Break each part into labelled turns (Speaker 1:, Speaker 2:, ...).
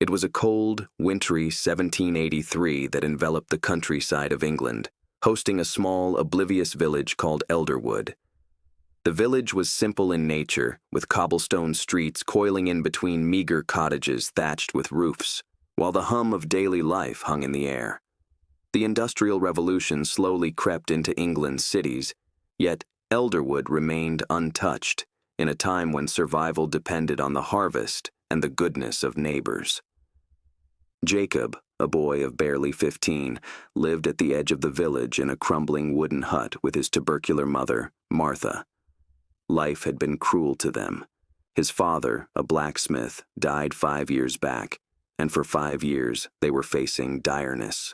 Speaker 1: It was a cold, wintry 1783 that enveloped the countryside of England, hosting a small, oblivious village called Elderwood. The village was simple in nature, with cobblestone streets coiling in between meager cottages thatched with roofs, while the hum of daily life hung in the air. The Industrial Revolution slowly crept into England's cities, yet Elderwood remained untouched, in a time when survival depended on the harvest and the goodness of neighbors. Jacob, a boy of barely 15, lived at the edge of the village in a crumbling wooden hut with his tubercular mother, Martha. Life had been cruel to them. His father, a blacksmith, died 5 years back, and for 5 years they were facing direness.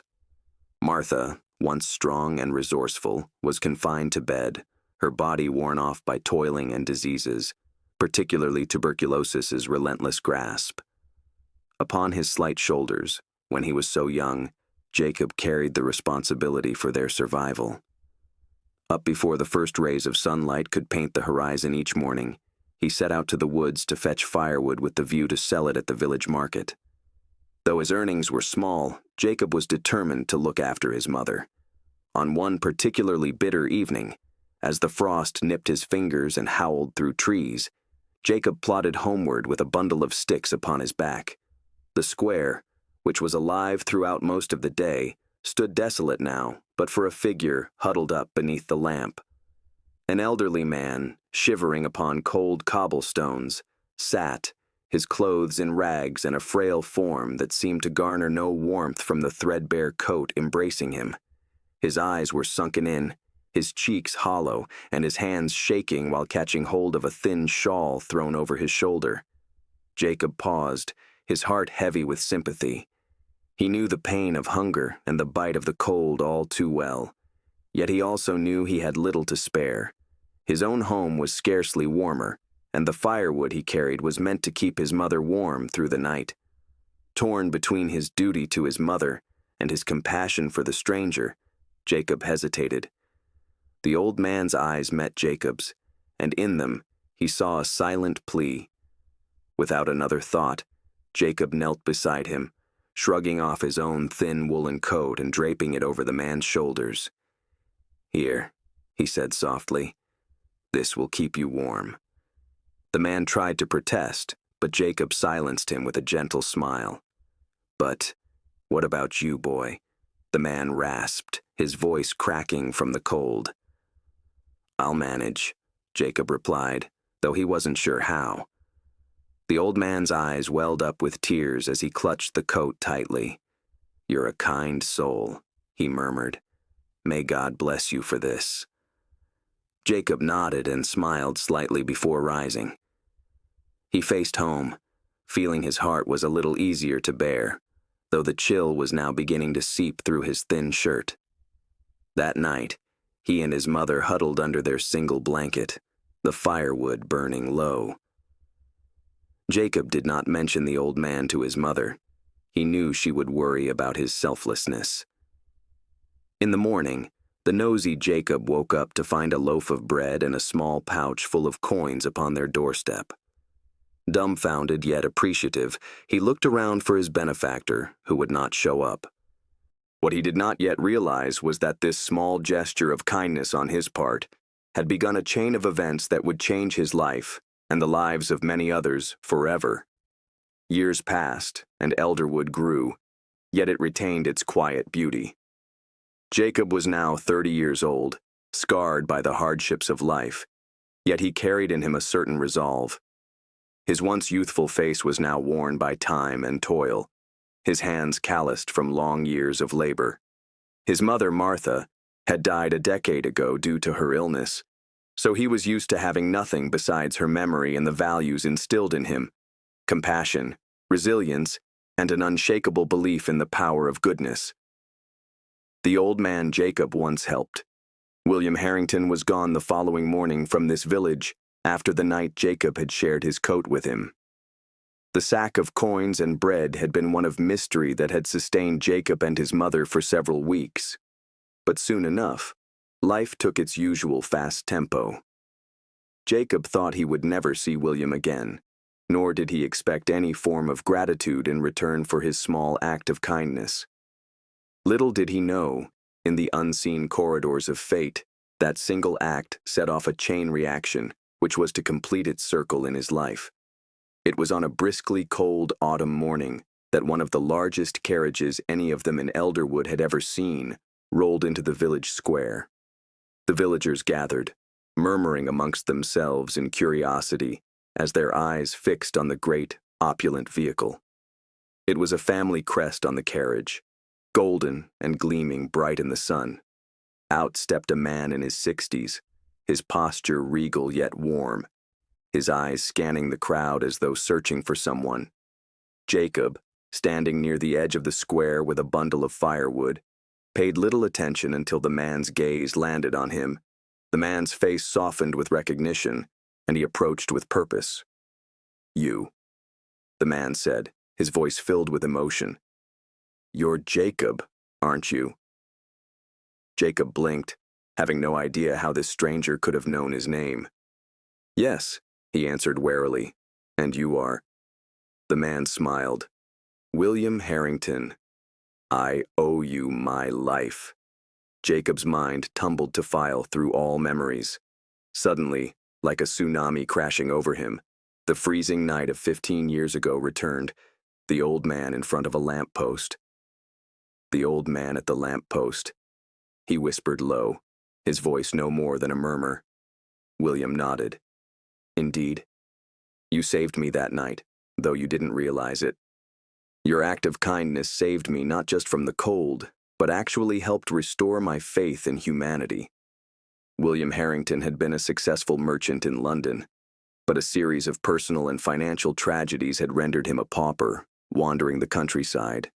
Speaker 1: Martha, once strong and resourceful, was confined to bed, her body worn off by toiling and diseases, particularly tuberculosis's relentless grasp. Upon his slight shoulders, when he was so young, Jacob carried the responsibility for their survival. Up before the first rays of sunlight could paint the horizon each morning, he set out to the woods to fetch firewood with the view to sell it at the village market. Though his earnings were small, Jacob was determined to look after his mother. On one particularly bitter evening, as the frost nipped his fingers and howled through trees, Jacob plodded homeward with a bundle of sticks upon his back. The square, which was alive throughout most of the day, stood desolate now, but for a figure huddled up beneath the lamp. An elderly man, shivering upon cold cobblestones, sat, his clothes in rags and a frail form that seemed to garner no warmth from the threadbare coat embracing him. His eyes were sunken in, his cheeks hollow, and his hands shaking while catching hold of a thin shawl thrown over his shoulder. Jacob paused, his heart heavy with sympathy. He knew the pain of hunger and the bite of the cold all too well, yet he also knew he had little to spare. His own home was scarcely warmer, and the firewood he carried was meant to keep his mother warm through the night. Torn between his duty to his mother and his compassion for the stranger, Jacob hesitated. The old man's eyes met Jacob's, and in them he saw a silent plea. Without another thought, Jacob knelt beside him, shrugging off his own thin woolen coat and draping it over the man's shoulders. "Here," he said softly, "this will keep you warm." The man tried to protest, but Jacob silenced him with a gentle smile. "But what about you, boy?" the man rasped, his voice cracking from the cold. "I'll manage," Jacob replied, though he wasn't sure how. The old man's eyes welled up with tears as he clutched the coat tightly. "You're a kind soul," he murmured. "May God bless you for this." Jacob nodded and smiled slightly before rising. He faced home, feeling his heart was a little easier to bear, though the chill was now beginning to seep through his thin shirt. That night, he and his mother huddled under their single blanket, the firewood burning low. Jacob did not mention the old man to his mother. He knew she would worry about his selflessness. In the morning, the nosy Jacob woke up to find a loaf of bread and a small pouch full of coins upon their doorstep. Dumbfounded yet appreciative, he looked around for his benefactor, who would not show up. What he did not yet realize was that this small gesture of kindness on his part had begun a chain of events that would change his life and the lives of many others forever. Years passed, and Elderwood grew, yet it retained its quiet beauty. Jacob was now 30 years old, scarred by the hardships of life, yet he carried in him a certain resolve. His once youthful face was now worn by time and toil, his hands calloused from long years of labor. His mother, Martha, had died a decade ago due to her illness, so he was used to having nothing besides her memory and the values instilled in him: compassion, resilience, and an unshakable belief in the power of goodness. The old man Jacob once helped. William Harrington was gone the following morning from this village after the night Jacob had shared his coat with him. The sack of coins and bread had been one of mystery that had sustained Jacob and his mother for several weeks. But soon enough, life took its usual fast tempo. Jacob thought he would never see William again, nor did he expect any form of gratitude in return for his small act of kindness. Little did he know, in the unseen corridors of fate, that single act set off a chain reaction, which was to complete its circle in his life. It was on a briskly cold autumn morning that one of the largest carriages any of them in Elderwood had ever seen rolled into the village square. The villagers gathered, murmuring amongst themselves in curiosity as their eyes fixed on the great, opulent vehicle. It was a family crest on the carriage, golden and gleaming bright in the sun. Out stepped a man in his 60s, his posture regal yet warm, his eyes scanning the crowd as though searching for someone. Jacob, standing near the edge of the square with a bundle of firewood, paid little attention until the man's gaze landed on him. The man's face softened with recognition, and he approached with purpose. "You," the man said, his voice filled with emotion. "You're Jacob, aren't you?" Jacob blinked, having no idea how this stranger could have known his name. "Yes," he answered warily. "And you are?" The man smiled. "William Harrington. I owe you my life." Jacob's mind tumbled to file through all memories. Suddenly, like a tsunami crashing over him, the freezing night of 15 years ago returned, the old man in front of a lamppost. The old man at the lamppost. He whispered low, his voice no more than a murmur. William nodded. "Indeed. You saved me that night, though you didn't realize it. Your act of kindness saved me not just from the cold, but actually helped restore my faith in humanity." William Harrington had been a successful merchant in London, but a series of personal and financial tragedies had rendered him a pauper, wandering the countryside.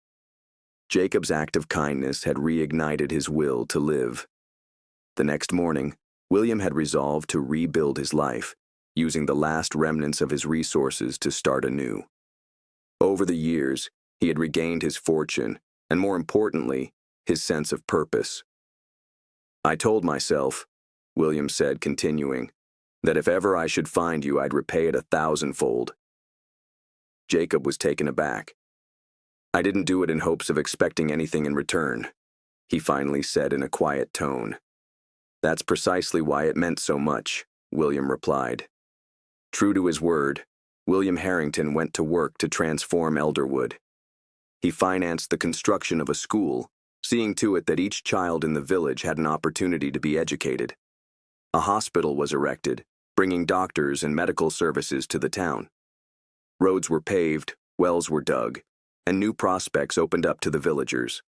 Speaker 1: Jacob's act of kindness had reignited his will to live. The next morning, William had resolved to rebuild his life, using the last remnants of his resources to start anew. Over the years, he had regained his fortune, and more importantly, his sense of purpose. "I told myself," William said, continuing, "that if ever I should find you, I'd repay it 1,000-fold. Jacob was taken aback. "I didn't do it in hopes of expecting anything in return," he finally said in a quiet tone. "That's precisely why it meant so much," William replied. True to his word, William Harrington went to work to transform Elderwood. He financed the construction of a school, seeing to it that each child in the village had an opportunity to be educated. A hospital was erected, bringing doctors and medical services to the town. Roads were paved, wells were dug, and new prospects opened up to the villagers.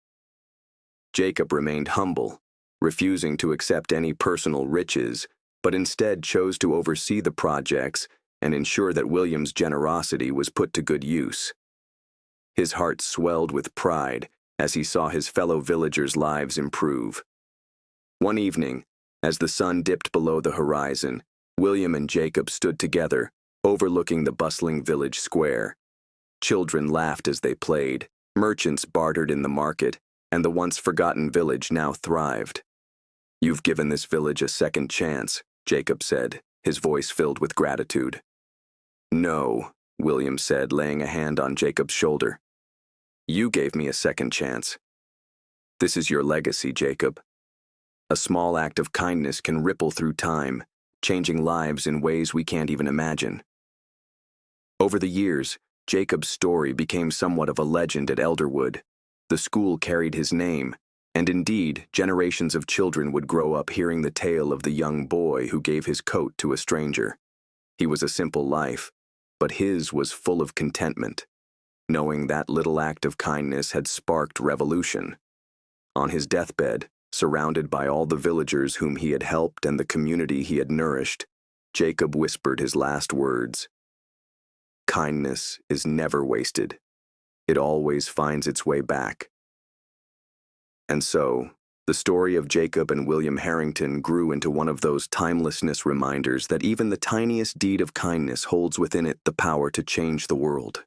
Speaker 1: Jacob remained humble, refusing to accept any personal riches, but instead chose to oversee the projects and ensure that William's generosity was put to good use. His heart swelled with pride as he saw his fellow villagers' lives improve. One evening, as the sun dipped below the horizon, William and Jacob stood together, overlooking the bustling village square. Children laughed as they played, merchants bartered in the market, and the once forgotten village now thrived. "You've given this village a second chance," Jacob said, his voice filled with gratitude. "No," William said, laying a hand on Jacob's shoulder. "You gave me a second chance. This is your legacy, Jacob. A small act of kindness can ripple through time, changing lives in ways we can't even imagine." Over the years, Jacob's story became somewhat of a legend at Elderwood. The school carried his name, and indeed, generations of children would grow up hearing the tale of the young boy who gave his coat to a stranger. He was a simple life, but his was full of contentment, knowing that little act of kindness had sparked revolution. On his deathbed, surrounded by all the villagers whom he had helped and the community he had nourished, Jacob whispered his last words. "Kindness is never wasted. It always finds its way back." And so, the story of Jacob and William Harrington grew into one of those timelessness reminders that even the tiniest deed of kindness holds within it the power to change the world.